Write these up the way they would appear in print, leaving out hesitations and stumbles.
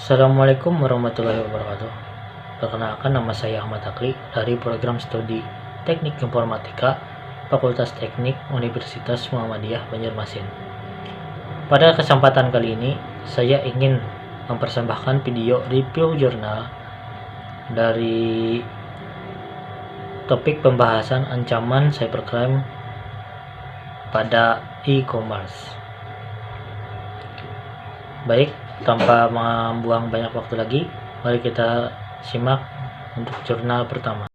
Assalamualaikum warahmatullahi wabarakatuh. Perkenalkan, nama saya Ahmad Akli dari program studi Teknik Informatika Fakultas Teknik Universitas Muhammadiyah Banjarmasin. Pada kesempatan kali ini, saya ingin mempersembahkan video review jurnal dari topik pembahasan ancaman cybercrime pada e-commerce. Baik, tanpa membuang banyak waktu lagi, mari kita simak untuk jurnal pertama.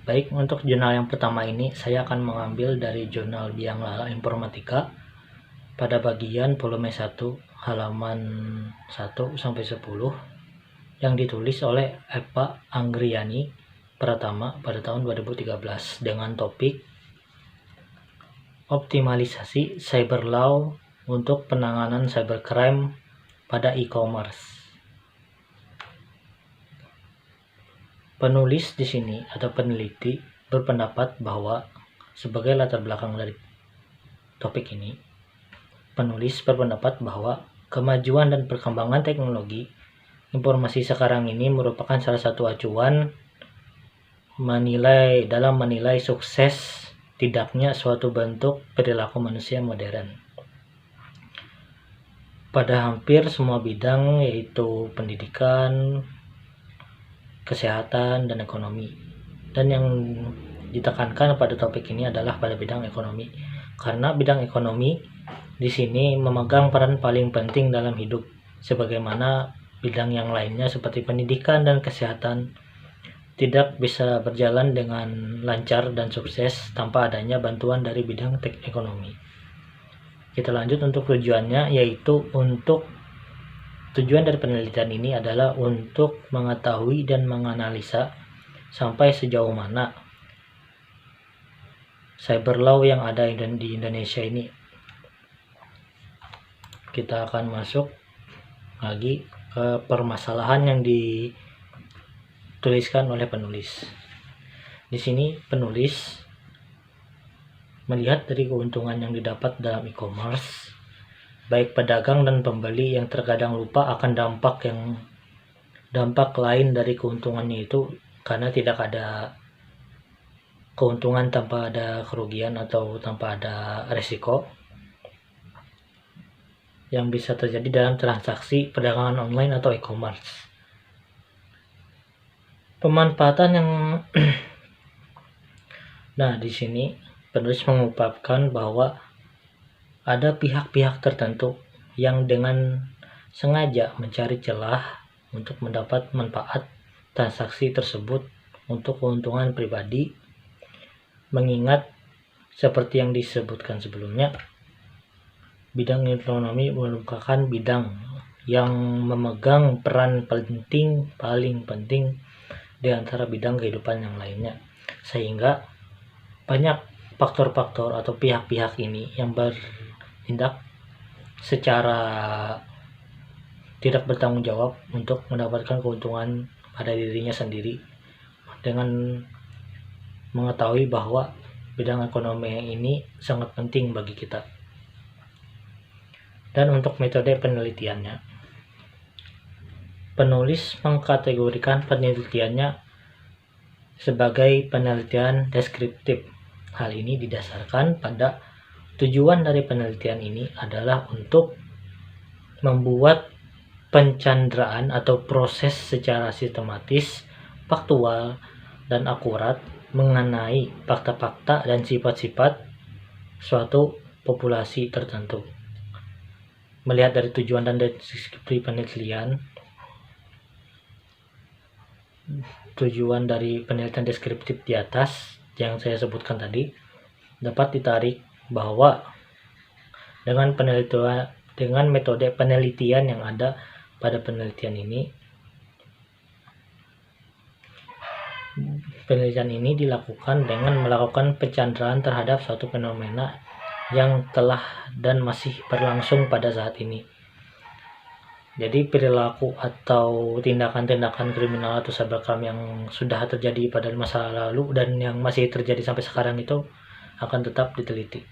Baik, untuk jurnal yang pertama ini saya akan mengambil dari jurnal Biang Lala Informatika pada bagian volume 1 halaman 1 sampai 10 yang ditulis oleh Eva Anggriani Pratama pada tahun 2013 dengan topik optimalisasi cyber law untuk penanganan cybercrime pada e-commerce. Penulis di sini atau peneliti berpendapat bahwa sebagai latar belakang dari topik ini, penulis berpendapat bahwa kemajuan dan perkembangan teknologi informasi sekarang ini merupakan salah satu acuan dalam menilai sukses tidaknya suatu bentuk perilaku manusia modern pada hampir semua bidang, yaitu pendidikan, kesehatan, dan ekonomi. Dan yang ditekankan pada topik ini adalah pada bidang ekonomi, karena bidang ekonomi di sini memegang peran paling penting dalam hidup, sebagaimana bidang yang lainnya seperti pendidikan dan kesehatan tidak bisa berjalan dengan lancar dan sukses tanpa adanya bantuan dari bidang ekonomi. Kita lanjut untuk tujuannya, yaitu tujuan dari penelitian ini adalah untuk mengetahui dan menganalisa sampai sejauh mana cyber law yang ada di Indonesia ini. Kita akan masuk lagi ke permasalahan yang dituliskan oleh penulis. Di sini penulis melihat dari keuntungan yang didapat dalam e-commerce, baik pedagang dan pembeli yang terkadang lupa akan dampak lain dari keuntungannya itu, karena tidak ada keuntungan tanpa ada kerugian atau tanpa ada resiko yang bisa terjadi dalam transaksi perdagangan online atau e-commerce. Pemanfaatan yang nah, di sini penulis mengungkapkan bahwa ada pihak-pihak tertentu yang dengan sengaja mencari celah untuk mendapat manfaat transaksi tersebut untuk keuntungan pribadi, mengingat seperti yang disebutkan sebelumnya, bidang ekonomi merupakan bidang yang memegang peran paling penting di antara bidang kehidupan yang lainnya, sehingga banyak faktor-faktor atau pihak-pihak ini yang bertindak secara tidak bertanggung jawab untuk mendapatkan keuntungan pada dirinya sendiri, dengan mengetahui bahwa bidang ekonomi ini sangat penting bagi kita. Dan untuk metode penelitiannya, penulis mengkategorikan penelitiannya sebagai penelitian deskriptif. Hal ini didasarkan pada tujuan dari penelitian ini adalah untuk membuat pencanderaan atau proses secara sistematis, faktual, dan akurat mengenai fakta-fakta dan sifat-sifat suatu populasi tertentu. Melihat dari tujuan dan deskripsi penelitian, tujuan dari penelitian deskriptif di atas yang saya sebutkan tadi dapat ditarik bahwa dengan metode penelitian yang ada pada penelitian ini dilakukan dengan melakukan pencanderaan terhadap suatu fenomena yang telah dan masih berlangsung pada saat ini. Jadi perilaku atau tindakan-tindakan kriminal atau cybercrime yang sudah terjadi pada masa lalu dan yang masih terjadi sampai sekarang itu akan tetap diteliti.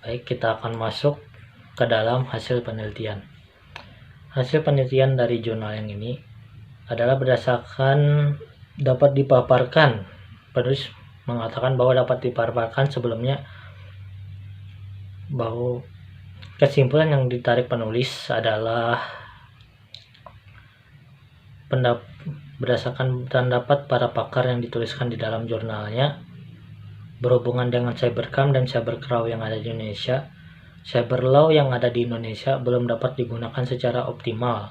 Baik, kita akan masuk ke dalam hasil penelitian. Hasil penelitian dari jurnal yang ini adalah berdasarkan dapat dipaparkan, penulis mengatakan bahwa dapat dipaparkan sebelumnya bahwa kesimpulan yang ditarik penulis adalah berdasarkan pendapat para pakar yang dituliskan di dalam jurnalnya berhubungan dengan cybercrime dan cybercrawl yang ada di Indonesia. Cyberlaw yang ada di Indonesia belum dapat digunakan secara optimal,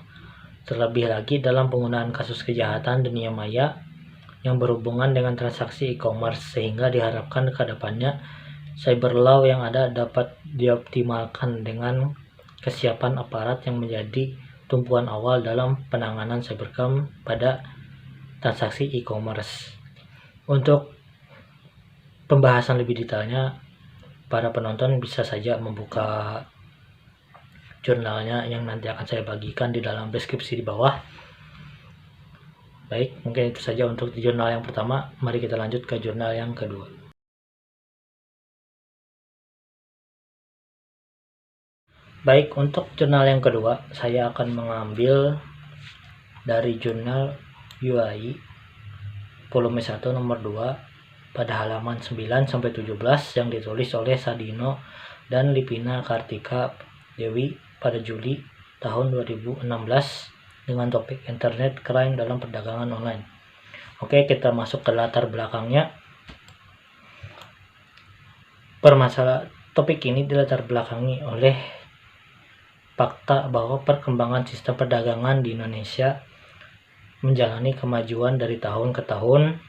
terlebih lagi dalam penggunaan kasus kejahatan dunia maya yang berhubungan dengan transaksi e-commerce, sehingga diharapkan ke depannya cyberlaw yang ada dapat dioptimalkan dengan kesiapan aparat yang menjadi tumpuan awal dalam penanganan cybercrime pada transaksi e-commerce. Untuk pembahasan lebih detailnya, para penonton bisa saja membuka jurnalnya yang nanti akan saya bagikan di dalam deskripsi di bawah. Baik, mungkin itu saja untuk jurnal yang pertama. Mari kita lanjut ke jurnal yang kedua. Baik, untuk jurnal yang kedua, saya akan mengambil dari jurnal UI volume 1 nomor 2 pada halaman 9-17 yang ditulis oleh Sadino dan Lipina Kartika Dewi pada Juli tahun 2016 dengan topik Internet Crime dalam Perdagangan Online. Oke, kita masuk ke latar belakangnya. Topik ini dilatar belakangi oleh fakta bahwa perkembangan sistem perdagangan di Indonesia menjalani kemajuan dari tahun ke tahun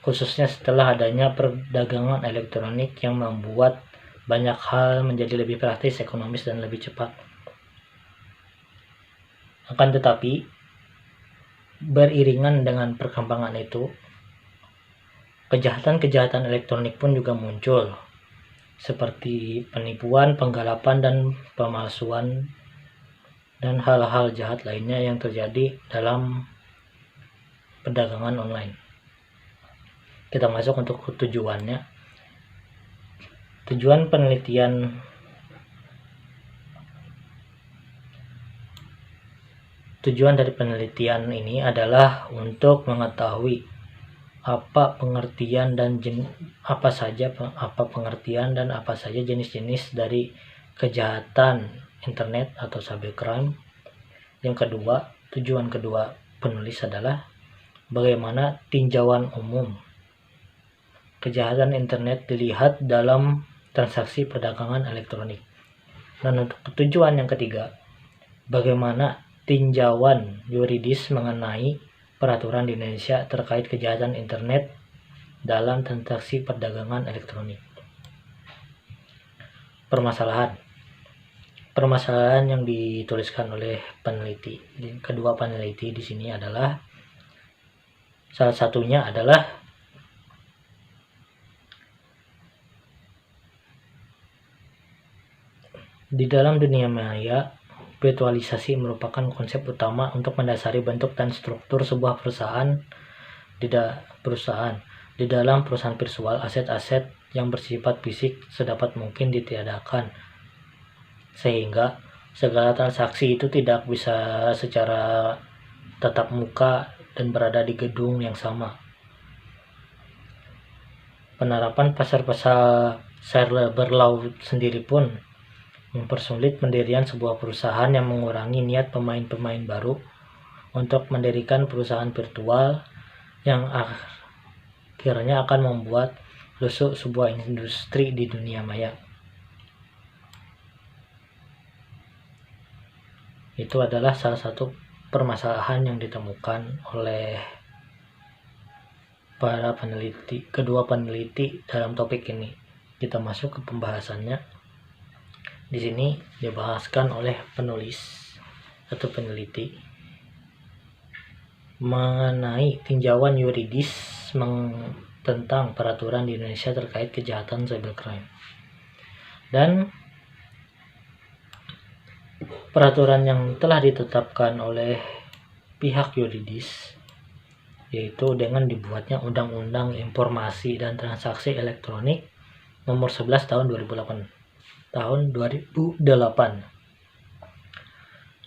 khususnya setelah adanya perdagangan elektronik yang membuat banyak hal menjadi lebih praktis, ekonomis, dan lebih cepat. Akan tetapi, beriringan dengan perkembangan itu, kejahatan-kejahatan elektronik pun juga muncul, seperti penipuan, penggalapan, dan pemalsuan, dan hal-hal jahat lainnya yang terjadi dalam perdagangan online. Kita masuk untuk tujuannya. Tujuan dari penelitian ini adalah untuk mengetahui apa pengertian dan apa saja jenis-jenis dari kejahatan internet atau cybercrime. Yang kedua, tujuan kedua penulis adalah bagaimana tinjauan umum kejahatan internet dilihat dalam transaksi perdagangan elektronik. Dan untuk tujuan yang ketiga, bagaimana tinjauan yuridis mengenai peraturan di Indonesia terkait kejahatan internet dalam transaksi perdagangan elektronik. Permasalahan yang dituliskan oleh kedua peneliti di sini adalah salah satunya adalah di dalam dunia maya, virtualisasi merupakan konsep utama untuk mendasari bentuk dan struktur sebuah perusahaan. Di dalam perusahaan virtual, aset-aset yang bersifat fisik sedapat mungkin ditiadakan, sehingga segala transaksi itu tidak bisa secara tatap muka dan berada di gedung yang sama. Penerapan pasar-pasar cyberlaw sendiri pun mempersulit pendirian sebuah perusahaan yang mengurangi niat pemain-pemain baru untuk mendirikan perusahaan virtual yang akhirnya akan membuat rusuh sebuah industri di dunia maya. Itu adalah salah satu permasalahan yang ditemukan oleh kedua peneliti dalam topik ini. Kita masuk ke pembahasannya. Di sini dibahaskan oleh penulis atau peneliti mengenai tinjauan yuridis tentang peraturan di Indonesia terkait kejahatan cybercrime. Dan peraturan yang telah ditetapkan oleh pihak yuridis, yaitu dengan dibuatnya Undang-Undang Informasi dan Transaksi Elektronik nomor 11 tahun 2008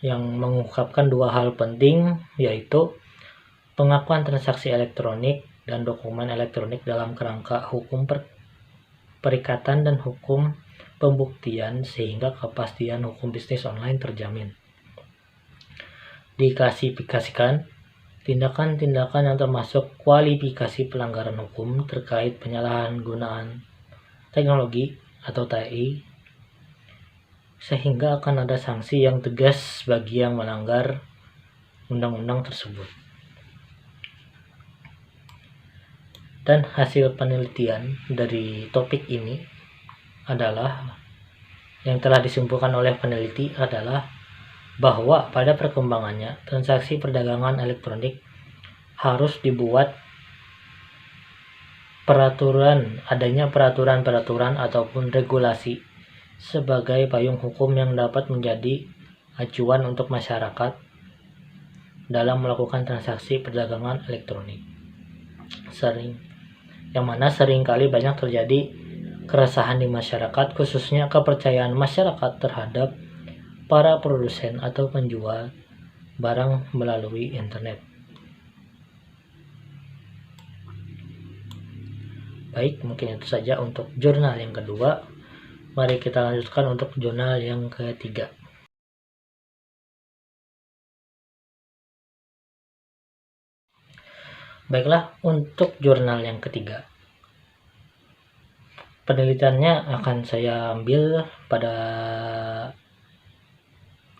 yang mengungkapkan dua hal penting, yaitu pengakuan transaksi elektronik dan dokumen elektronik dalam kerangka hukum perikatan dan hukum pembuktian sehingga kepastian hukum bisnis online terjamin. Diklasifikasikan tindakan-tindakan yang termasuk kualifikasi pelanggaran hukum terkait penyalahgunaan teknologi atau TI, sehingga akan ada sanksi yang tegas bagi yang melanggar undang-undang tersebut. Dan hasil penelitian dari topik ini adalah, yang telah disimpulkan oleh peneliti adalah bahwa pada perkembangannya transaksi perdagangan elektronik harus dibuat adanya peraturan-peraturan ataupun regulasi sebagai payung hukum yang dapat menjadi acuan untuk masyarakat dalam melakukan transaksi perdagangan elektronik. Yang mana seringkali banyak terjadi keresahan di masyarakat, khususnya kepercayaan masyarakat terhadap para produsen atau penjual barang melalui internet. Baik, mungkin itu saja untuk jurnal yang kedua. Mari kita lanjutkan untuk jurnal yang ketiga. Baiklah, untuk jurnal yang ketiga, penelitiannya akan saya ambil pada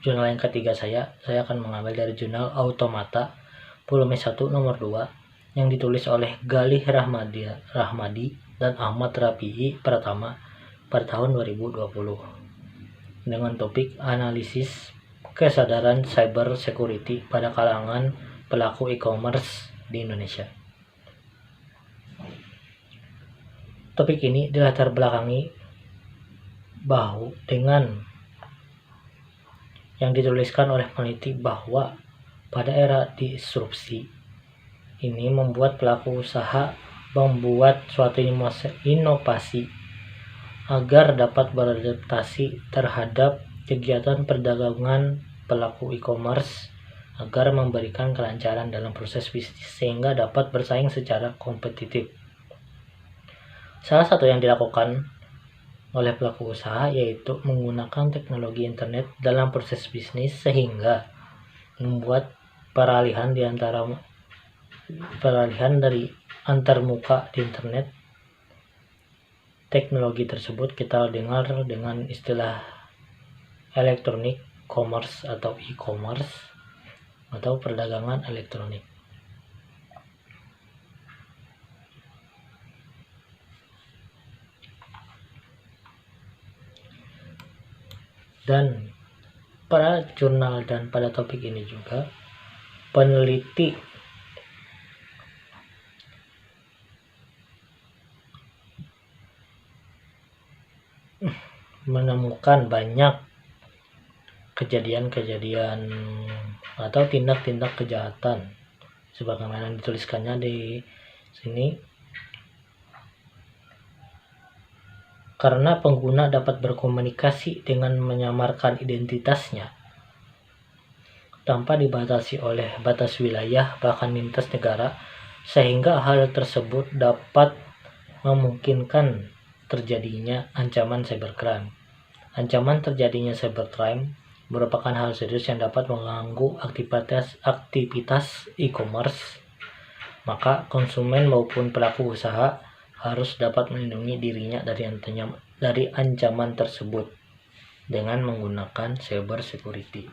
jurnal yang ketiga saya akan mengambil dari jurnal Automata volume 1 nomor 2 yang ditulis oleh Galih Rahmadi dan Ahmad Rafi'i Pratama pada tahun 2020 dengan topik analisis kesadaran cyber security pada kalangan pelaku e-commerce di Indonesia. Topik ini dilatar belakangi dengan yang dituliskan oleh peneliti bahwa pada era disrupsi ini membuat pelaku usaha membuat suatu inovasi agar dapat beradaptasi terhadap kegiatan perdagangan pelaku e-commerce agar memberikan kelancaran dalam proses bisnis sehingga dapat bersaing secara kompetitif. Salah satu yang dilakukan oleh pelaku usaha yaitu menggunakan teknologi internet dalam proses bisnis sehingga membuat peralihan dari antar muka di internet. Teknologi tersebut kita dengar dengan istilah electronic commerce atau e-commerce atau perdagangan elektronik. Dan pada jurnal dan pada topik ini juga peneliti menemukan banyak kejadian-kejadian atau tindak-tindak kejahatan sebagaimana dituliskannya di sini, karena pengguna dapat berkomunikasi dengan menyamarkan identitasnya tanpa dibatasi oleh batas wilayah bahkan lintas negara, sehingga hal tersebut dapat memungkinkan terjadinya ancaman cybercrime. Ancaman terjadinya cybercrime merupakan hal serius yang dapat mengganggu aktivitas e-commerce. Maka konsumen maupun pelaku usaha harus dapat melindungi dirinya dari ancaman tersebut dengan menggunakan cyber security.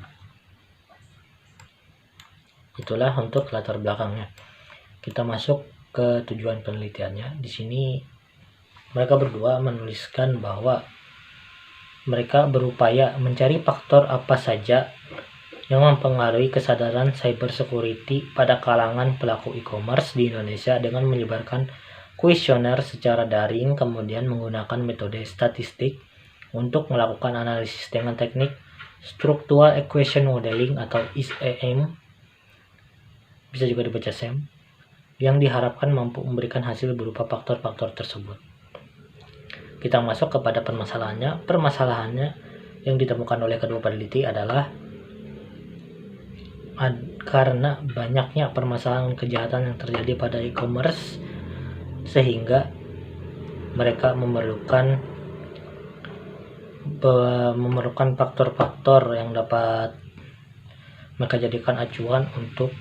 Itulah untuk latar belakangnya. Kita masuk ke tujuan penelitiannya. Di sini mereka berdua menuliskan bahwa mereka berupaya mencari faktor apa saja yang mempengaruhi kesadaran cyber security pada kalangan pelaku e-commerce di Indonesia dengan menyebarkan kuesioner secara daring, kemudian menggunakan metode statistik untuk melakukan analisis dengan teknik Structural Equation Modeling atau SEM, bisa juga dibaca SEM, yang diharapkan mampu memberikan hasil berupa faktor-faktor tersebut. kita masuk kepada permasalahannya. Permasalahannya yang ditemukan oleh kedua peneliti adalah karena banyaknya permasalahan kejahatan yang terjadi pada e-commerce, sehingga mereka memerlukan faktor-faktor yang dapat mereka jadikan acuan untuk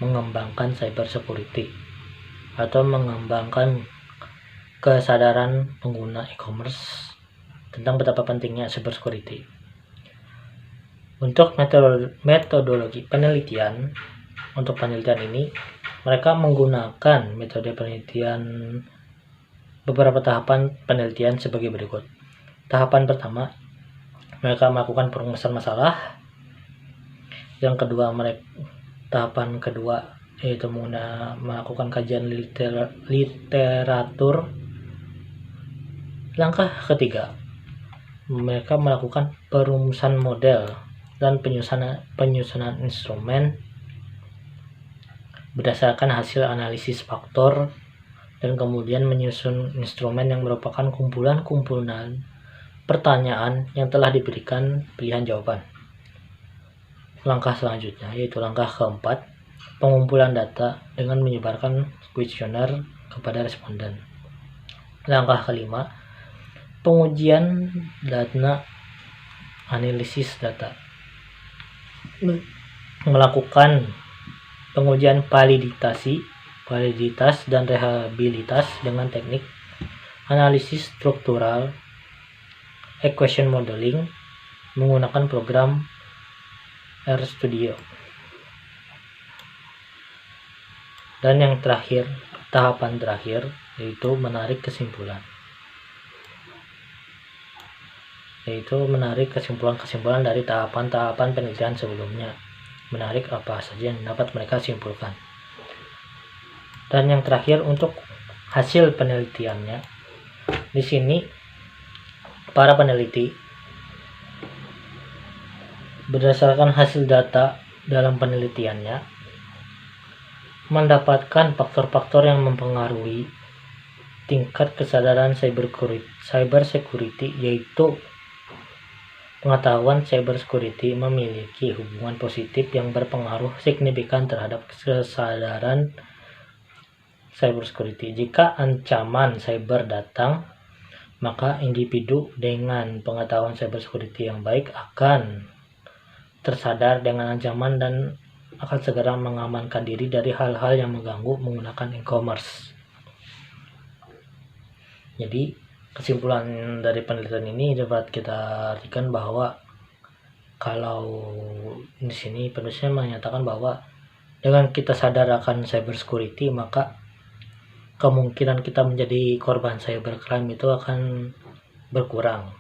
mengembangkan cyber security atau mengembangkan kesadaran pengguna e-commerce tentang betapa pentingnya cyber security. Untuk metodologi penelitian, untuk penelitian ini mereka menggunakan metode penelitian beberapa tahapan penelitian sebagai berikut. Tahapan pertama, mereka melakukan perumusan masalah. Yang kedua, tahapan kedua yaitu melakukan kajian literatur. Langkah ketiga, mereka melakukan perumusan model dan penyusunan instrumen berdasarkan hasil analisis faktor, dan kemudian menyusun instrumen yang merupakan kumpulan pertanyaan yang telah diberikan pilihan jawaban. Langkah selanjutnya yaitu langkah keempat, pengumpulan data dengan menyebarkan kuesioner kepada responden. Langkah kelima, pengujian data, analisis data, melakukan pengujian validitas dan reliabilitas dengan teknik analisis struktural, equation modeling menggunakan program RStudio. Dan yang terakhir, tahapan terakhir yaitu menarik kesimpulan. Kesimpulan dari tahapan-tahapan penelitian sebelumnya. Menarik apa saja yang dapat mereka simpulkan. Dan yang terakhir untuk hasil penelitiannya. Di sini para peneliti berdasarkan hasil data dalam penelitiannya mendapatkan faktor-faktor yang mempengaruhi tingkat kesadaran cyber security, yaitu pengetahuan cyber security memiliki hubungan positif yang berpengaruh signifikan terhadap kesadaran cyber security. Jika ancaman cyber datang, maka individu dengan pengetahuan cyber security yang baik akan tersadar dengan ancaman dan akan segera mengamankan diri dari hal-hal yang mengganggu menggunakan e-commerce. Jadi kesimpulan dari penelitian ini dapat kita artikan bahwa kalau di sini penulisnya menyatakan bahwa dengan kita sadar akan cyber security, maka kemungkinan kita menjadi korban cybercrime itu akan berkurang.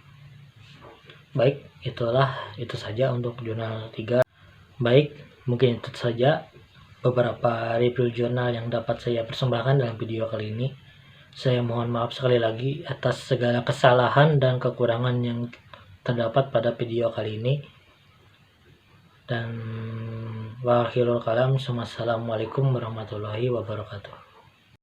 Baik, itu saja untuk jurnal 3. Baik, mungkin itu saja beberapa review jurnal yang dapat saya persembahkan dalam video kali ini. Saya mohon maaf sekali lagi atas segala kesalahan dan kekurangan yang terdapat pada video kali ini. Dan wa akhirul kalam, assalamualaikum warahmatullahi wabarakatuh.